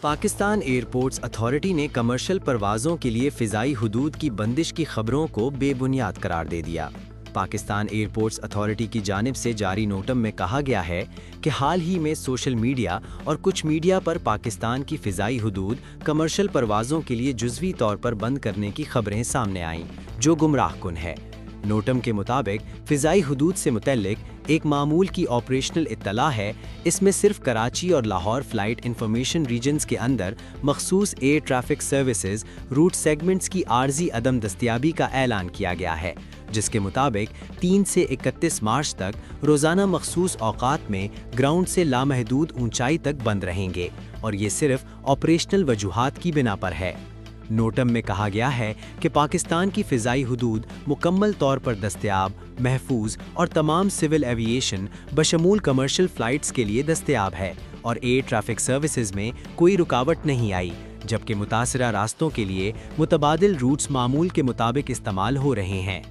Pakistan airports authority ने commercial परवाज़ों के लिए फ़िज़ाई हुदूद की बंदिश की खबरों को बेबुनियाद करार दे दिया। पाकिस्तान एयरपोर्ट्स अथॉरिटी की जानिब से जारी नोटम में कहा गया है कि हाल ही में सोशल मीडिया और कुछ मीडिया पर पाकिस्तान की फ़िज़ाई हुदूद कमर्शियल परवाज़ों के लिए जुज़वी तौर पर बंद करने की खबरें सामने आईं, जो गुमराहकुन है। नोटम के मुताबिक फ़िज़ाई हुदूद से मुतल्लिक एक मामूल की ऑपरेशनल इत्तला है। इसमें सिर्फ कराची और लाहौर फ़्लाइट इंफॉर्मेशन रीजन्स के अंदर मखसूस air traffic services route segments की आर्जी अदम दस्तयाबी का ऐलान किया गया है, जिसके मुताबिक 3 से 31 मार्च तक रोज़ाना मखसूस औकात में ग्राउंड से लामहदूद ऊंचाई तक बंद रहेंगे और ये सिर्फ ऑपरेशनल वजूहात की बिना पर है। नोटम में कहा गया है कि पाकिस्तान की फ़िज़ाई हुदूद मुकम्मल तौर पर दस्तयाब, महफूज और तमाम सिविल एविएशन बशमूल कमर्शियल फ़्लाइट्स के लिए दस्तयाब है और एयर ट्रैफिक सर्विसेज में कोई रुकावट नहीं आई, जबकि मुतासरा रास्तों के लिए मुतबादिल रूट्स मामूल के मुताबिक इस्तेमाल हो रहे हैं।